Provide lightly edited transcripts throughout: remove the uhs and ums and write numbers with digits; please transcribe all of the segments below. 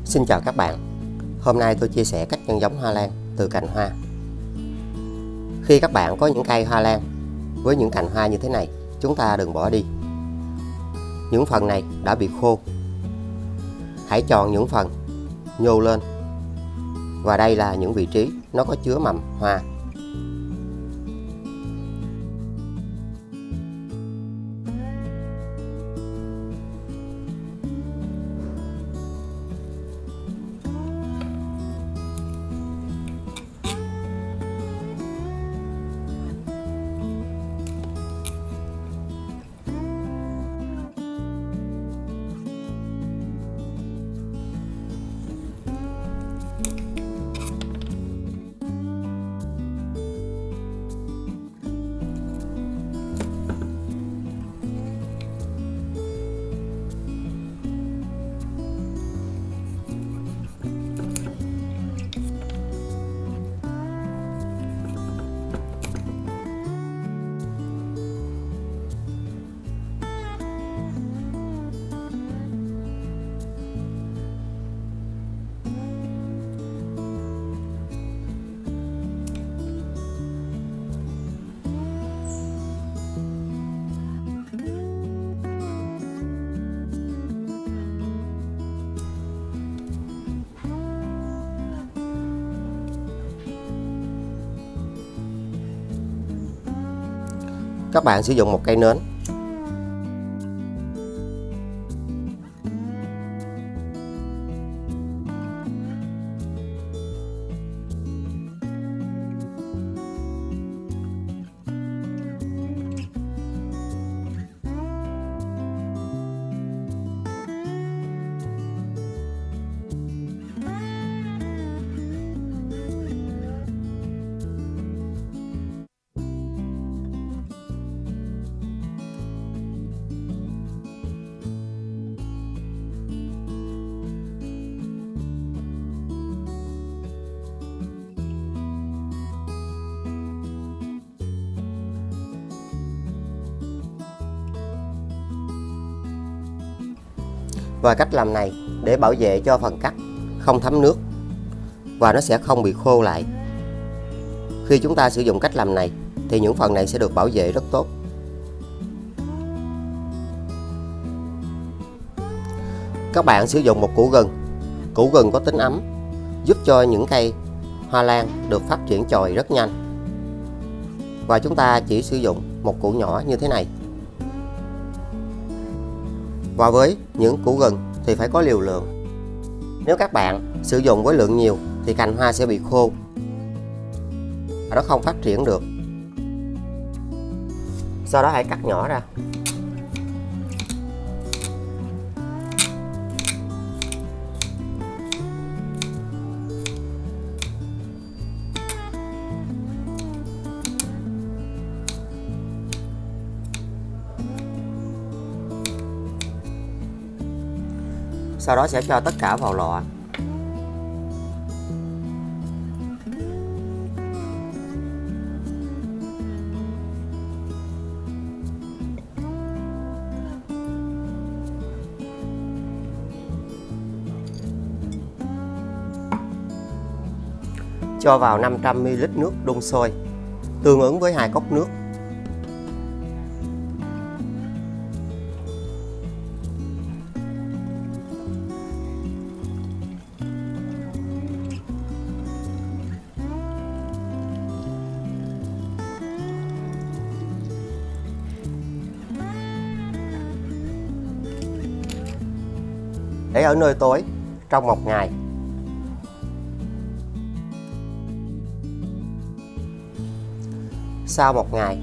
Xin chào các bạn. Hôm nay tôi chia sẻ cách nhân giống hoa lan từ cành hoa. Khi các bạn có những cây hoa lan với những cành hoa như thế này, chúng ta đừng bỏ đi. Những phần này đã bị khô. Hãy chọn những phần nhô lên. Và đây là những vị trí nó có chứa mầm hoa. Các bạn sử dụng một cây nến. Và cách làm này để bảo vệ cho phần cắt không thấm nước và nó sẽ không bị khô lại. Khi chúng ta sử dụng cách làm này thì những phần này sẽ được bảo vệ rất tốt. Các bạn sử dụng một củ gừng. Củ gừng có tính ấm, giúp cho những cây hoa lan được phát triển chồi rất nhanh. Và chúng ta chỉ sử dụng một củ nhỏ như thế này. Và với những củ gừng thì phải có liều lượng. Nếu các bạn sử dụng với lượng nhiều thì cành hoa sẽ bị khô và nó không phát triển được. Sau đó hãy cắt nhỏ ra. Sau đó sẽ cho tất cả vào lọ. Cho vào 500 ml nước đun sôi, tương ứng với 2 cốc nước. Để ở nơi tối trong 1 ngày. Sau 1 ngày,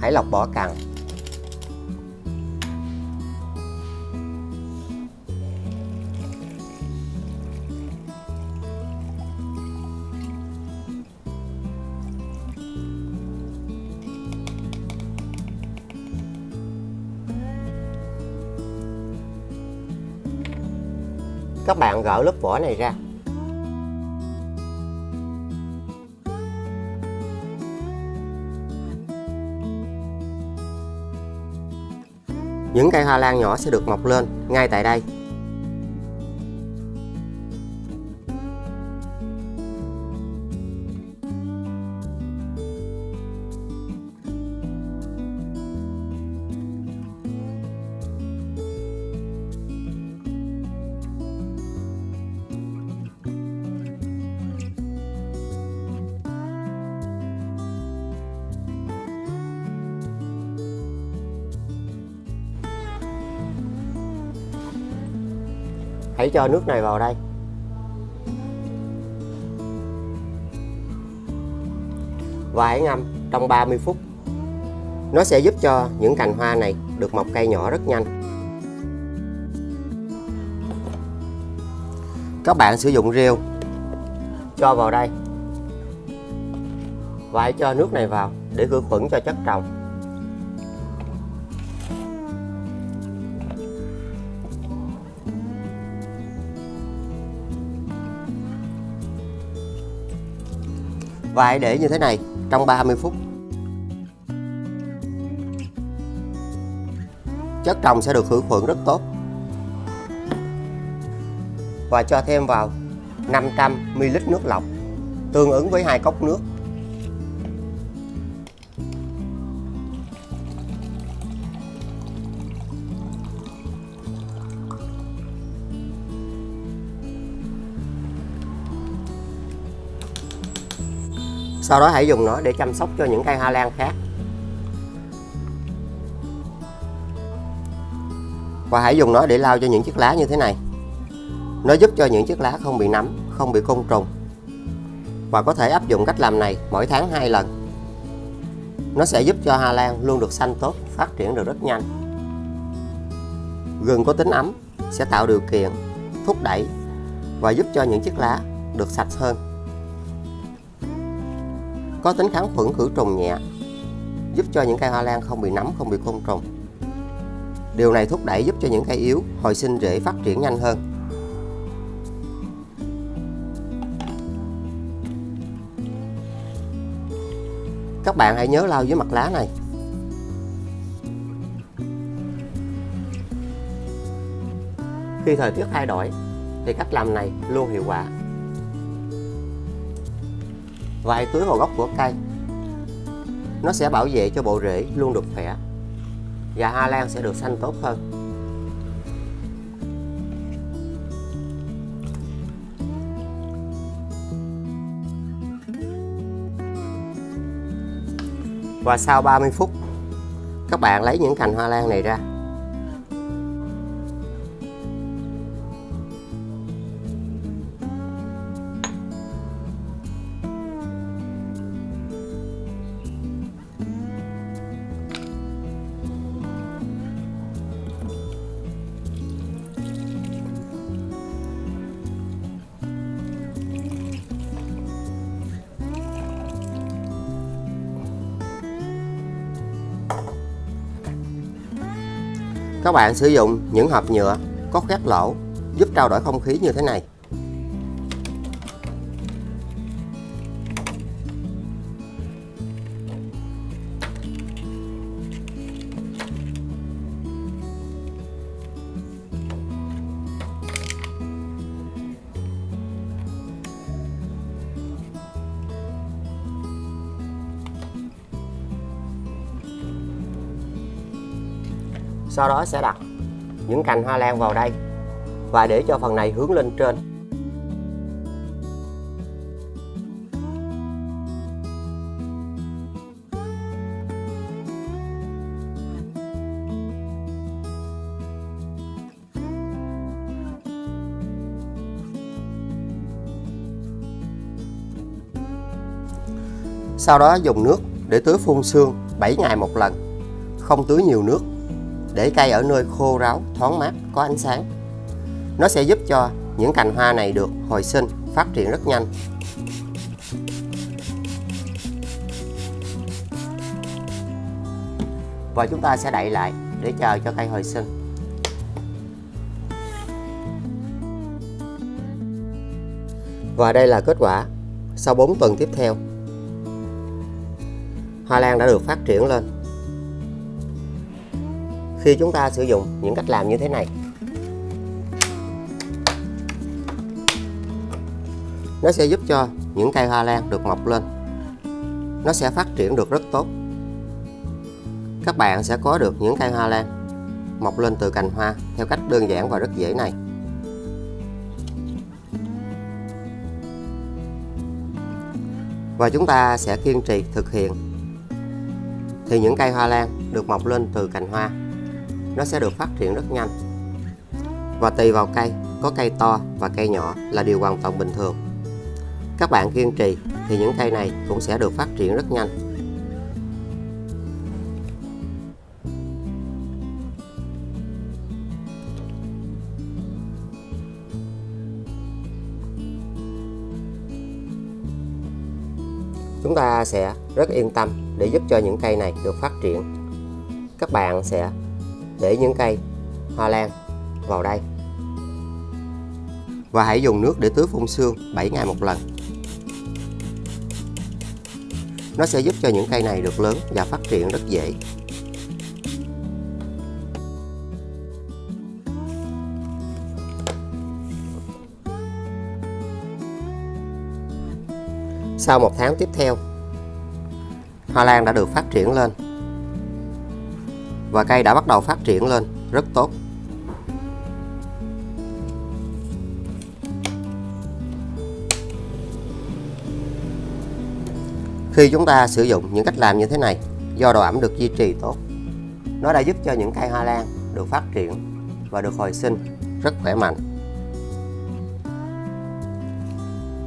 hãy lọc bỏ cặn. Các bạn gỡ lớp vỏ này ra. Những cây hoa lan nhỏ sẽ được mọc lên ngay tại đây. Hãy cho nước này vào đây. Và hãy ngâm trong 30 phút. Nó sẽ giúp cho những cành hoa này được mọc cây nhỏ rất nhanh. Các bạn sử dụng rêu cho vào đây. Và hãy cho nước này vào để khử khuẩn cho chất trồng. Và hãy để như thế này trong 30 phút. Chất trồng sẽ được khử khuẩn rất tốt. Và cho thêm vào 500 ml nước lọc, tương ứng với 2 cốc nước. Sau đó hãy dùng nó để chăm sóc cho những cây hoa lan khác. Và hãy dùng nó để lau cho những chiếc lá như thế này. Nó giúp cho những chiếc lá không bị nấm, không bị côn trùng. Và có thể áp dụng cách làm này mỗi tháng 2 lần. Nó sẽ giúp cho hoa lan luôn được xanh tốt, phát triển được rất nhanh. Gừng có tính ấm, sẽ tạo điều kiện, thúc đẩy và giúp cho những chiếc lá được sạch hơn. Có tính kháng khuẩn khử trùng nhẹ, giúp cho những cây hoa lan không bị nấm, không bị côn trùng. Điều này thúc đẩy giúp cho những cây yếu hồi sinh rễ phát triển nhanh hơn. Các bạn hãy nhớ lau dưới mặt lá này. Khi thời tiết thay đổi thì cách làm này luôn hiệu quả. Và hãy tưới vào gốc của cây. Nó sẽ bảo vệ cho bộ rễ luôn được khỏe và hoa lan sẽ được xanh tốt hơn. Và sau 30 phút, các bạn lấy những cành hoa lan này ra. Các bạn sử dụng những hộp nhựa có khoét lỗ giúp trao đổi không khí như thế này. Sau đó sẽ đặt những cành hoa lan vào đây và để cho phần này hướng lên trên. Sau đó dùng nước để tưới phun sương 7 ngày một lần, không tưới nhiều nước, để cây ở nơi khô ráo, thoáng mát, có ánh sáng. Nó sẽ giúp cho những cành hoa này được hồi sinh, phát triển rất nhanh. Và chúng ta sẽ đậy lại để chờ cho cây hồi sinh. Và đây là kết quả sau 4 tuần tiếp theo. Hoa lan đã được phát triển lên. Khi chúng ta sử dụng những cách làm như thế này, nó sẽ giúp cho những cây hoa lan được mọc lên. Nó sẽ phát triển được rất tốt. Các bạn sẽ có được những cây hoa lan mọc lên từ cành hoa theo cách đơn giản và rất dễ này. Và chúng ta sẽ kiên trì thực hiện thì những cây hoa lan được mọc lên từ cành hoa nó sẽ được phát triển rất nhanh. Và tùy vào cây, có cây to và cây nhỏ là điều hoàn toàn bình thường. Các bạn kiên trì thì những cây này cũng sẽ được phát triển rất nhanh. Chúng ta sẽ rất yên tâm để giúp cho những cây này được phát triển. Các bạn sẽ để những cây hoa lan vào đây và hãy dùng nước để tưới phun sương 7 ngày một lần. Nó sẽ giúp cho những cây này được lớn và phát triển rất dễ. Sau 1 tháng tiếp theo, hoa lan đã được phát triển lên và cây đã bắt đầu phát triển lên rất tốt. Khi chúng ta sử dụng những cách làm như thế này, do độ ẩm được duy trì tốt, nó đã giúp cho những cây hoa lan được phát triển và được hồi sinh rất khỏe mạnh.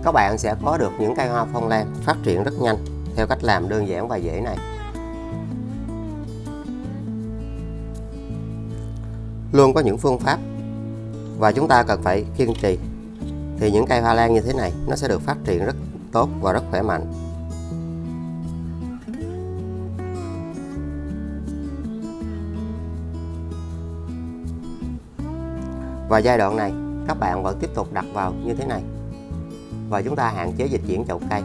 Các bạn sẽ có được những cây hoa phong lan phát triển rất nhanh theo cách làm đơn giản và dễ này. Luôn có những phương pháp và chúng ta cần phải kiên trì thì những cây hoa lan như thế này nó sẽ được phát triển rất tốt và rất khỏe mạnh. Và giai đoạn này các bạn vẫn tiếp tục đặt vào như thế này và chúng ta hạn chế dịch chuyển chậu cây.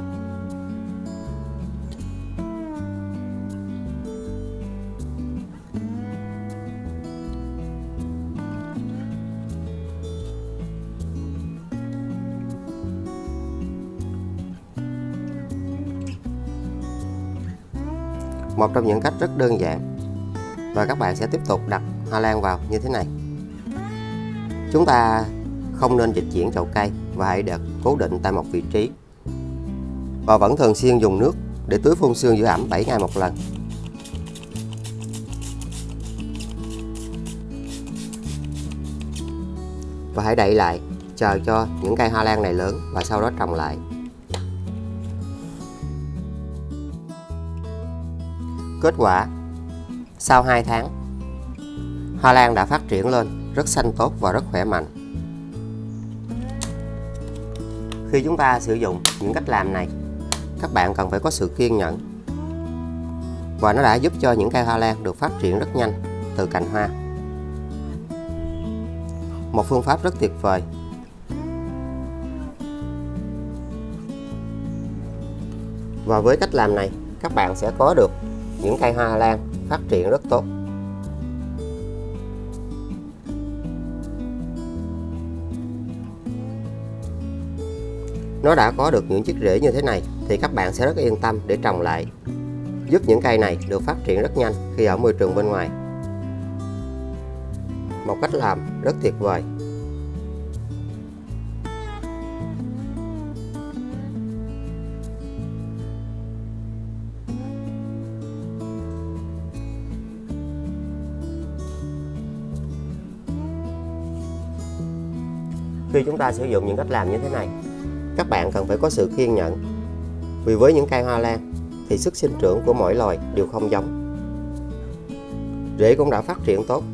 Một trong những cách rất đơn giản, và các bạn sẽ tiếp tục đặt hoa lan vào như thế này. Chúng ta không nên dịch chuyển chậu cây và hãy đặt cố định tại một vị trí. Và vẫn thường xuyên dùng nước để tưới phun sương giữ ẩm 7 ngày một lần. Và hãy đậy lại, chờ cho những cây hoa lan này lớn và sau đó trồng lại. Kết quả, sau 2 tháng, hoa lan đã phát triển lên rất xanh tốt và rất khỏe mạnh. Khi chúng ta sử dụng những cách làm này, các bạn cần phải có sự kiên nhẫn. Và nó đã giúp cho những cây hoa lan được phát triển rất nhanh từ cành hoa. Một phương pháp rất tuyệt vời. Và với cách làm này, các bạn sẽ có được những cây hoa lan phát triển rất tốt. Nó đã có được những chiếc rễ như thế này thì các bạn sẽ rất yên tâm để trồng lại, giúp những cây này được phát triển rất nhanh khi ở môi trường bên ngoài. Một cách làm rất tuyệt vời. Khi chúng ta sử dụng những cách làm như thế này, các bạn cần phải có sự kiên nhẫn. Vì với những cây hoa lan thì sức sinh trưởng của mỗi loài đều không giống. Rễ cũng đã phát triển tốt.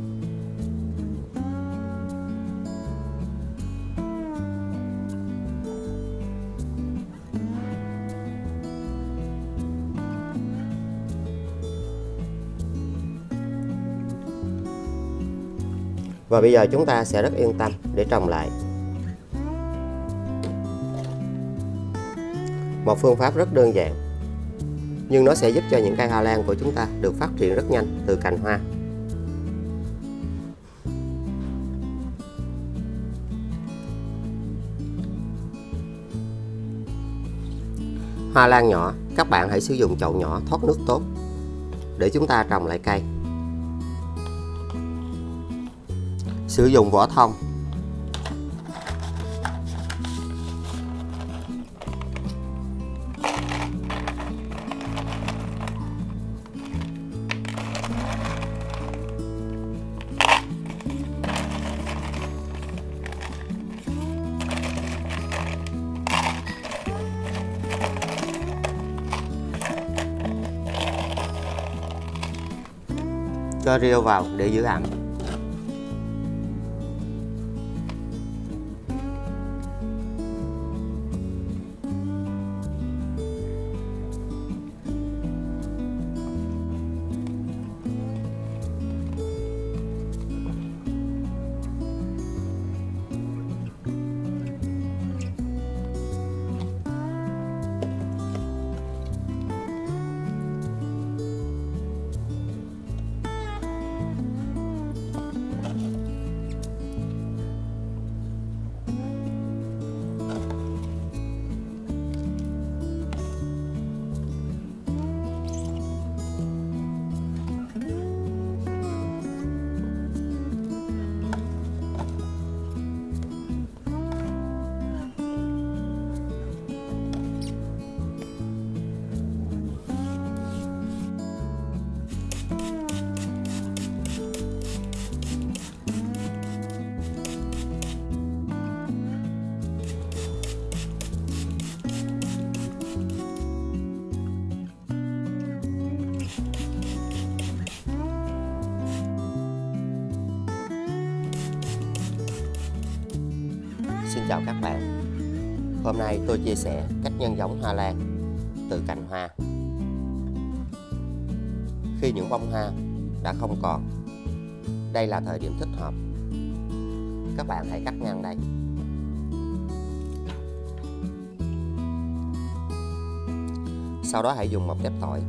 Và bây giờ chúng ta sẽ rất yên tâm để trồng lại. Một phương pháp rất đơn giản, nhưng nó sẽ giúp cho những cây hoa lan của chúng ta được phát triển rất nhanh từ cành hoa. Hoa lan nhỏ, các bạn hãy sử dụng chậu nhỏ thoát nước tốt để chúng ta trồng lại cây. Sử dụng vỏ thông. Cho rêu vào để giữ ẩm. Xin chào các bạn. Hôm nay tôi chia sẻ cách nhân giống hoa lan từ cành hoa. Khi những bông hoa đã không còn, đây là thời điểm thích hợp. Các bạn hãy cắt ngang đây. Sau đó hãy dùng một tép tỏi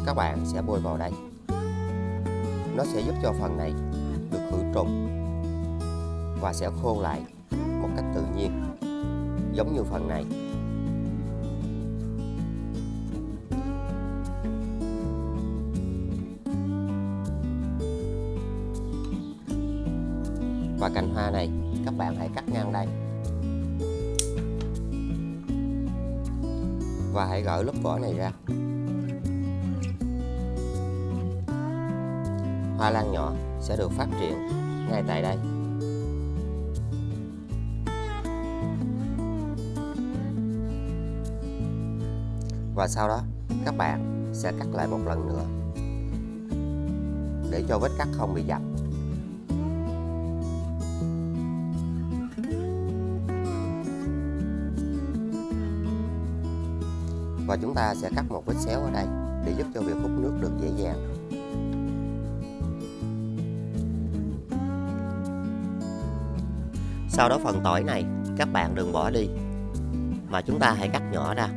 các bạn sẽ bôi vào đây. Nó sẽ giúp cho phần này được khử trùng và sẽ khô lại một cách tự nhiên, giống như phần này. Và cành hoa này các bạn hãy cắt ngang đây và hãy gỡ lớp vỏ này ra. Hoa lan nhỏ sẽ được phát triển ngay tại đây. Và sau đó các bạn sẽ cắt lại một lần nữa để cho vết cắt không bị dập. Và chúng ta sẽ cắt một vết xéo ở đây để giúp cho việc hút nước được dễ dàng. Sau đó phần tỏi này các bạn đừng bỏ đi, mà chúng ta hãy cắt nhỏ ra.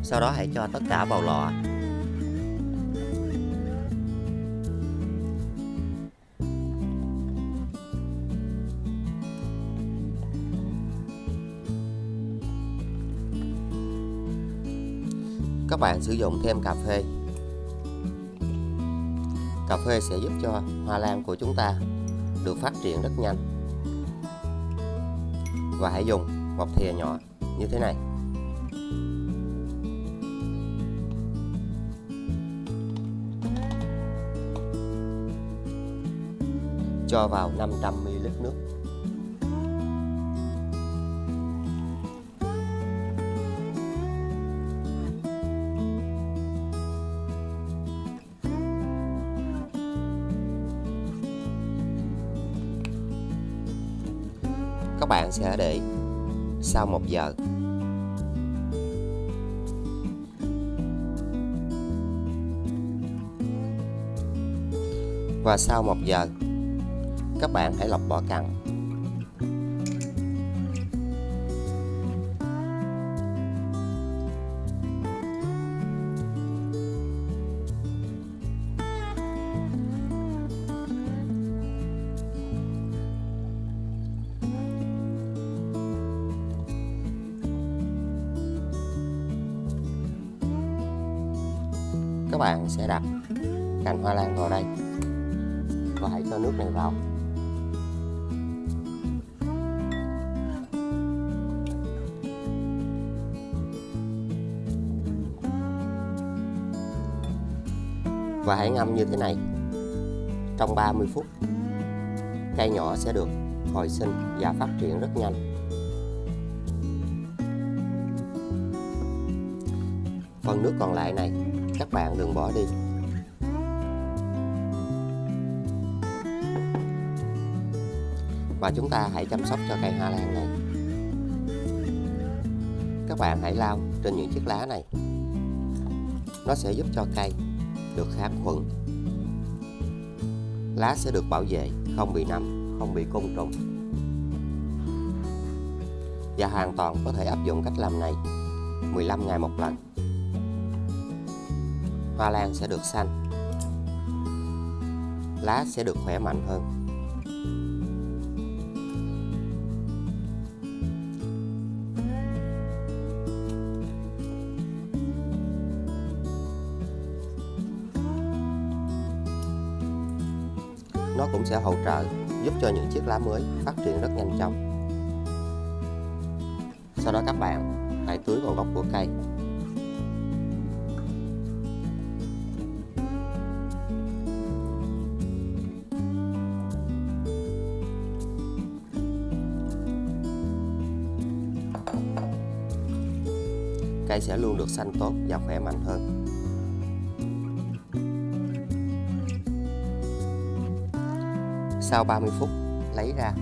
Sau đó hãy cho tất cả vào lọ. Các bạn sử dụng thêm cà phê. Cà phê sẽ giúp cho hoa lan của chúng ta được phát triển rất nhanh. Và hãy dùng một thìa nhỏ như thế này. Cho vào 500ml nước. Các bạn sẽ để Sau 1 giờ, và sau 1 giờ, các bạn hãy lọc vỏ cặn. Các bạn sẽ đặt cành hoa lan vào đây và hãy cho nước này vào. Và hãy ngâm như thế này trong 30 phút. Cây nhỏ sẽ được hồi sinh và phát triển rất nhanh. Phần nước còn lại này các bạn đừng bỏ đi. Và chúng ta hãy chăm sóc cho cây hoa lan này. Các bạn hãy lau trên những chiếc lá này. Nó sẽ giúp cho cây được kháng khuẩn. Lá sẽ được bảo vệ, không bị nấm, không bị côn trùng. Và hoàn toàn có thể áp dụng cách làm này 15 ngày một lần. Hoa lan sẽ được xanh, lá sẽ được khỏe mạnh hơn. Nó cũng sẽ hỗ trợ giúp cho những chiếc lá mới phát triển rất nhanh chóng. Sau đó các bạn hãy tưới vào gốc của cây. Cây sẽ luôn được xanh tốt và khỏe mạnh hơn. Sau 30 phút, lấy ra.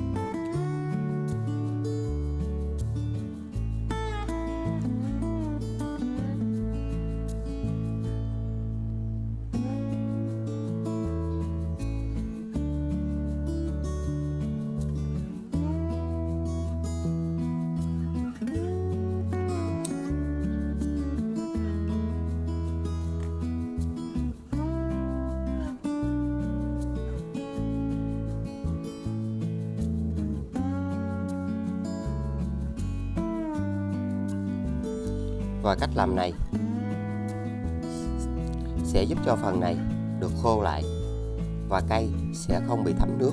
Và cách làm này sẽ giúp cho phần này được khô lại và cây sẽ không bị thấm nước.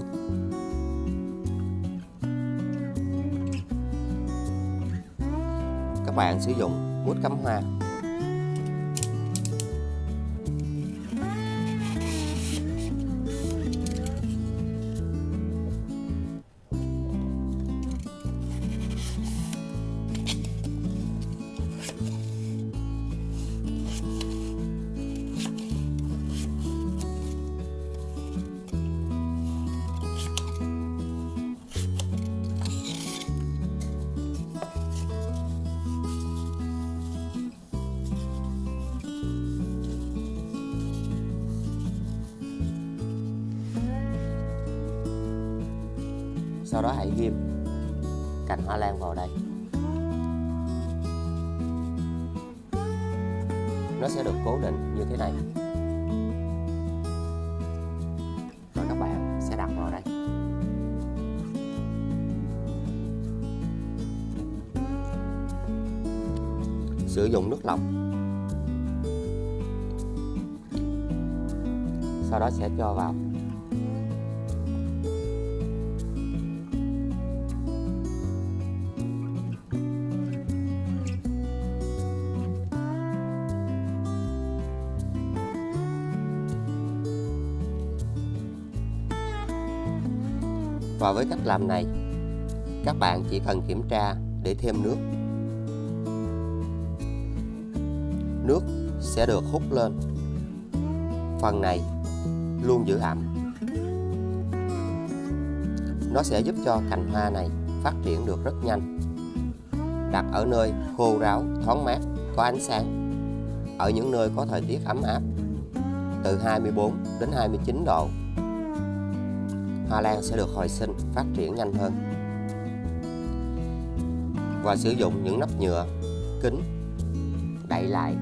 Các bạn sử dụng mút cắm hoa. Sau đó hãy ghim cành hoa lan vào đây. Nó sẽ được cố định như thế này. Rồi các bạn sẽ đặt vào đây. Sử dụng nước lọc. Sau đó sẽ cho vào. Và với cách làm này, các bạn chỉ cần kiểm tra để thêm nước. Nước sẽ được hút lên. Phần này luôn giữ ẩm. Nó sẽ giúp cho cành hoa này phát triển được rất nhanh. đặt ở nơi khô ráo, thoáng mát, có ánh sáng. Ở những nơi có thời tiết ấm áp, từ 24 đến 29 độ, hoa lan sẽ được hồi sinh, phát triển nhanh hơn. Và sử dụng những nắp nhựa, kính đậy lại.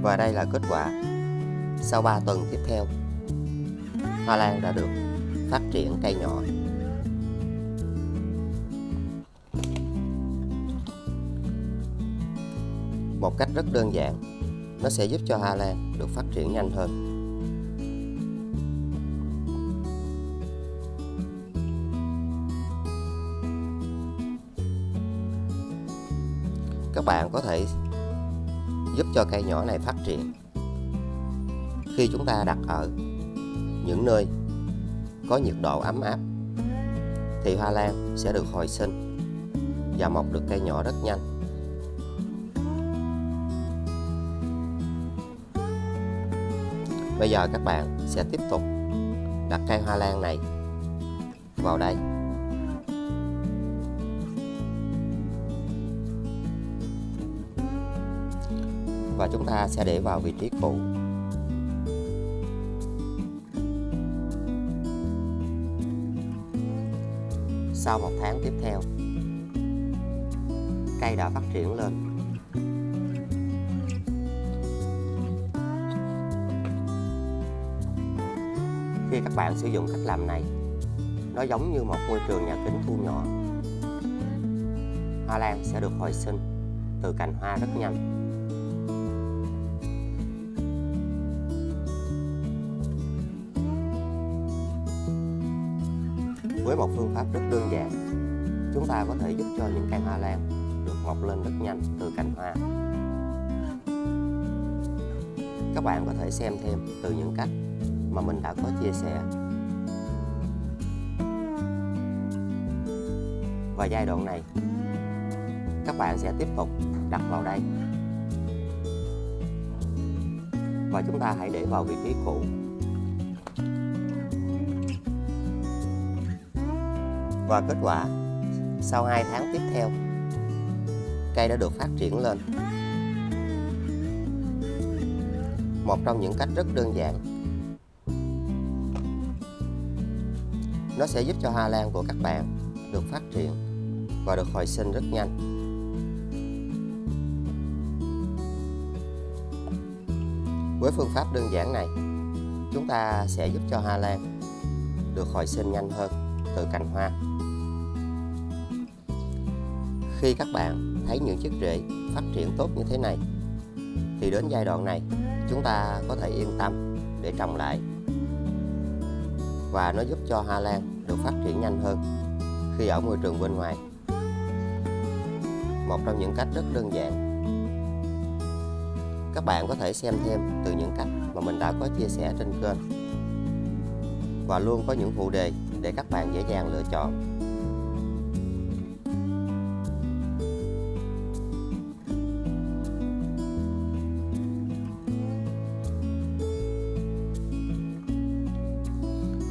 Và đây là kết quả sau 3 tuần tiếp theo. Hoa lan đã được phát triển cây nhỏ. Một cách rất đơn giản, nó sẽ giúp cho hoa lan được phát triển nhanh hơn. Các bạn có thể giúp cho cây nhỏ này phát triển khi chúng ta đặt ở những nơi có nhiệt độ ấm áp, thì hoa lan sẽ được hồi sinh và mọc được cây nhỏ rất nhanh. Bây giờ các bạn sẽ tiếp tục đặt cây hoa lan này vào đây. Và chúng ta sẽ để vào vị trí cũ. Sau 1 tháng tiếp theo, cây đã phát triển lên. Khi các bạn sử dụng cách làm này, nó giống như một môi trường nhà kính thu nhỏ. Hoa lan sẽ được hồi sinh từ cành hoa rất nhanh. Với một phương pháp rất đơn giản, chúng ta có thể giúp cho những cây hoa lan được mọc lên rất nhanh từ cành hoa. Các bạn có thể xem thêm từ những cách mà mình đã có chia sẻ. Và giai đoạn này, các bạn sẽ tiếp tục đặt vào đây. Và chúng ta hãy để vào vị trí cũ. Và kết quả, sau 2 tháng tiếp theo, cây đã được phát triển lên. Một trong những cách rất đơn giản, nó sẽ giúp cho hoa lan của các bạn được phát triển và được hồi sinh rất nhanh. Với phương pháp đơn giản này, chúng ta sẽ giúp cho hoa lan được hồi sinh nhanh hơn từ cành hoa. Khi các bạn thấy những chiếc rễ phát triển tốt như thế này, thì đến giai đoạn này chúng ta có thể yên tâm để trồng lại. Và nó giúp cho hoa lan được phát triển nhanh hơn khi ở môi trường bên ngoài. Một trong những cách rất đơn giản. Các bạn có thể xem thêm từ những cách mà mình đã có chia sẻ trên kênh. Và luôn có những phụ đề để các bạn dễ dàng lựa chọn.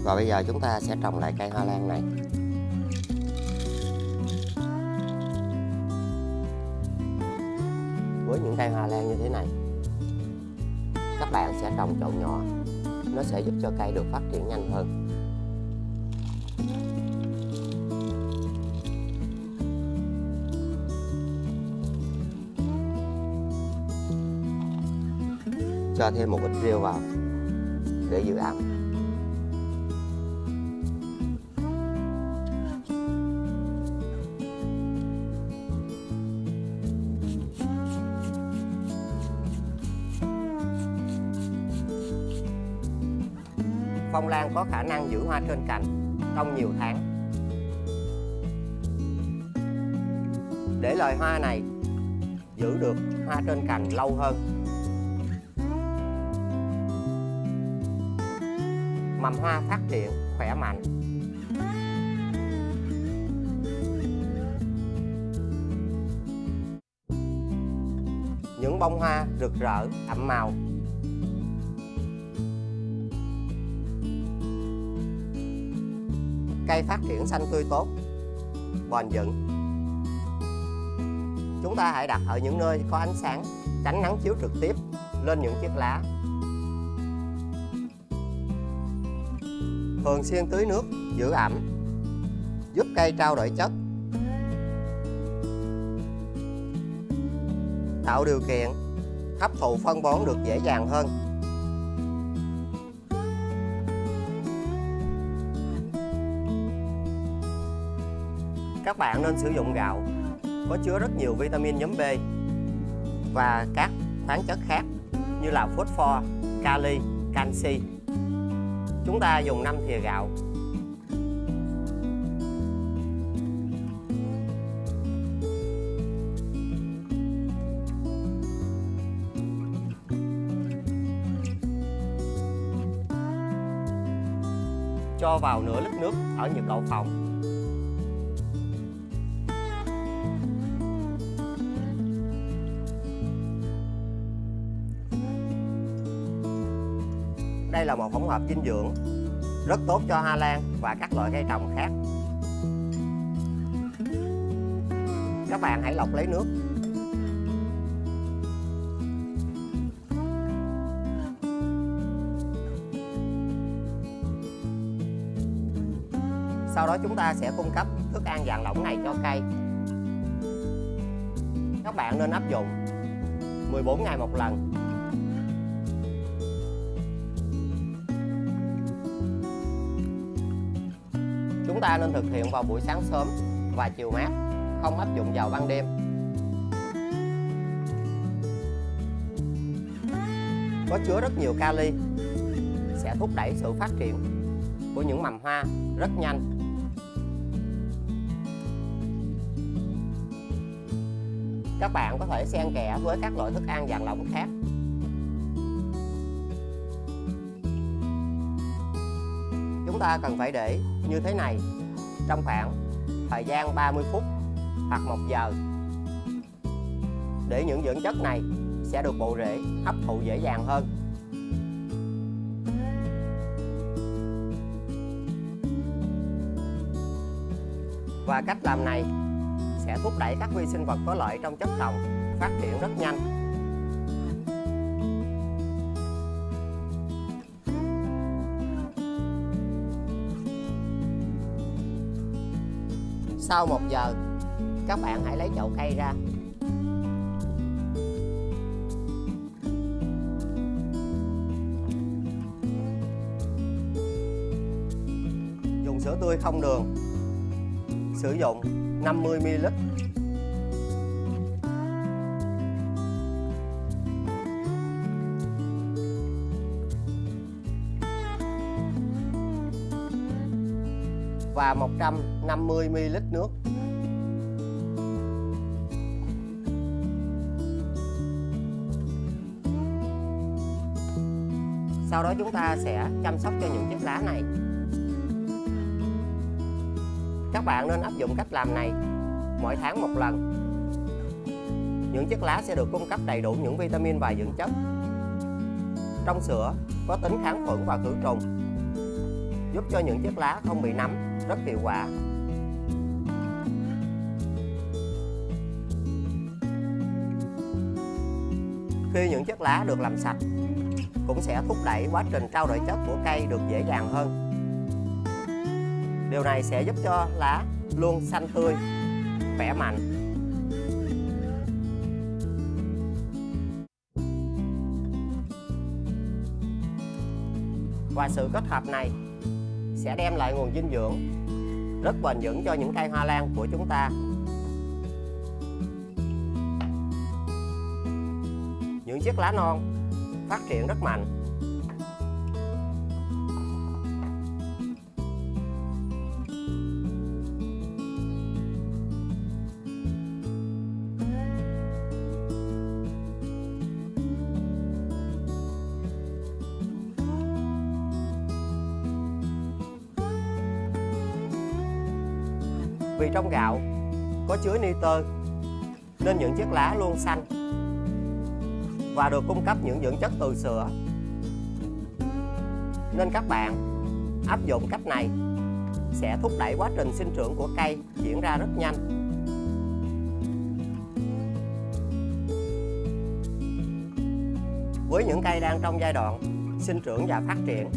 Và bây giờ chúng ta sẽ trồng lại cây hoa lan này. Với những cây hoa lan như thế này, các bạn sẽ trồng chậu nhỏ. Nó sẽ giúp cho cây được phát triển nhanh hơn. Cho thêm một ít rêu vào để giữ ẩm. Phong lan có khả năng giữ hoa trên cành trong nhiều tháng. Để loài hoa này giữ được hoa trên cành lâu hơn, mầm hoa phát triển khỏe mạnh, những bông hoa rực rỡ, đậm màu. cây phát triển xanh tươi tốt, bền vững. Chúng ta hãy đặt ở những nơi có ánh sáng, tránh nắng chiếu trực tiếp lên những chiếc lá. Thường xuyên tưới nước, giữ ẩm, giúp cây trao đổi chất, tạo điều kiện hấp thụ phân bón được dễ dàng hơn. Các bạn nên sử dụng gạo có chứa rất nhiều vitamin nhóm B và các khoáng chất khác như là phosphor, kali, canxi. Chúng ta dùng 5 thìa gạo. Cho vào nửa lít nước ở nhiệt độ phòng. Đây là một hỗn hợp dinh dưỡng rất tốt cho hoa lan và các loại cây trồng khác. Các bạn hãy lọc lấy nước. Sau đó chúng ta sẽ cung cấp thức ăn dạng lỏng này cho cây. Các bạn nên áp dụng 14 ngày một lần. Chúng ta nên thực hiện vào buổi sáng sớm và chiều mát, không áp dụng vào ban đêm. Có chứa rất nhiều kali, sẽ thúc đẩy sự phát triển của những mầm hoa rất nhanh. Các bạn có thể xen kẽ với các loại thức ăn dạng lỏng khác. Chúng ta cần phải để như thế này trong khoảng thời gian 30 phút hoặc 1 giờ để những dưỡng chất này sẽ được bộ rễ hấp thụ dễ dàng hơn. Và cách làm này sẽ thúc đẩy các vi sinh vật có lợi trong chất trồng phát triển rất nhanh. Sau 1 giờ, các bạn hãy lấy chậu cây ra. Dùng sữa tươi không đường. Sử dụng 50 ml. Và 150 ml nước. Sau đó chúng ta sẽ chăm sóc cho những chiếc lá này. Các bạn nên áp dụng cách làm này mỗi tháng 1 lần. Những chiếc lá sẽ được cung cấp đầy đủ những vitamin và dưỡng chất. Trong sữa có tính kháng khuẩn và khử trùng, giúp cho những chiếc lá không bị nấm, rất hiệu quả. Khi những chiếc lá được làm sạch, cũng sẽ thúc đẩy quá trình trao đổi chất của cây được dễ dàng hơn. Điều này sẽ giúp cho lá luôn xanh tươi, khỏe mạnh. Và sự kết hợp này sẽ đem lại nguồn dinh dưỡng rất bền vững cho những cây hoa lan của chúng ta. Những chiếc lá non phát triển rất mạnh. Vì trong gạo có chứa nitơ nên những chiếc lá luôn xanh và được cung cấp những dưỡng chất từ sữa. Nên các bạn áp dụng cách này sẽ thúc đẩy quá trình sinh trưởng của cây diễn ra rất nhanh. Với những cây đang trong giai đoạn sinh trưởng và phát triển,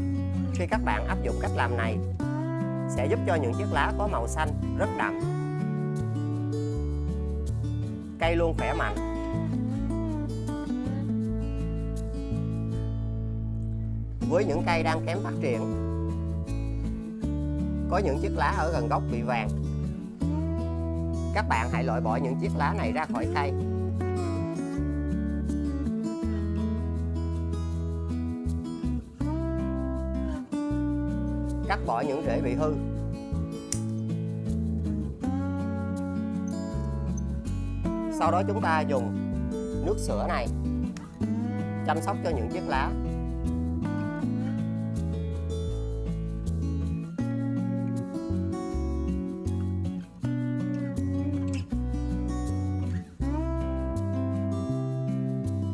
khi các bạn áp dụng cách làm này sẽ giúp cho những chiếc lá có màu xanh rất đậm. Cây luôn khỏe mạnh. Với những cây đang kém phát triển, có những chiếc lá ở gần gốc bị vàng, các bạn hãy loại bỏ những chiếc lá này ra khỏi cây. Cắt bỏ những rễ bị hư. Sau đó chúng ta dùng nước sữa này chăm sóc cho những chiếc lá.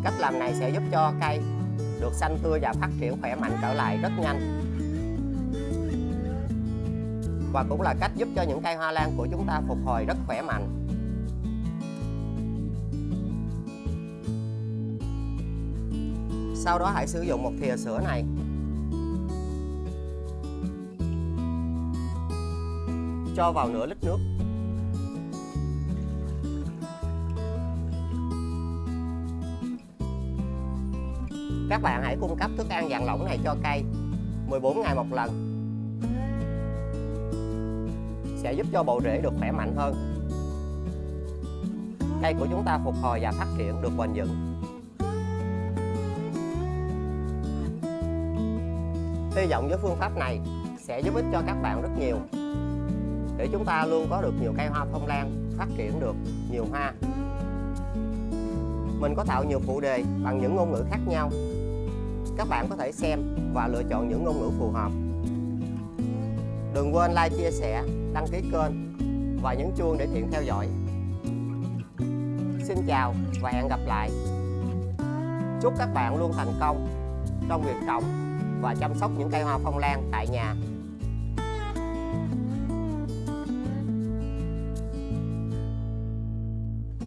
Cách làm này sẽ giúp cho cây được xanh tươi và phát triển khỏe mạnh trở lại rất nhanh. Và cũng là cách giúp cho những cây hoa lan của chúng ta phục hồi rất khỏe mạnh. Sau đó hãy sử dụng một thìa sữa này cho vào nửa lít nước. Các bạn hãy cung cấp thức ăn dạng lỏng này cho cây 14 ngày một lần, sẽ giúp cho bộ rễ được khỏe mạnh hơn. Cây của chúng ta phục hồi và phát triển được bền vững. Hy vọng với phương pháp này sẽ giúp ích cho các bạn rất nhiều, để chúng ta luôn có được nhiều cây hoa phong lan, phát triển được nhiều hoa. Mình có tạo nhiều phụ đề bằng những ngôn ngữ khác nhau. Các bạn có thể xem và lựa chọn những ngôn ngữ phù hợp. Đừng quên like, chia sẻ, đăng ký kênh và nhấn chuông để tiện theo dõi. Xin chào và hẹn gặp lại. Chúc các bạn luôn thành công trong việc trồng và chăm sóc những cây hoa phong lan tại nhà.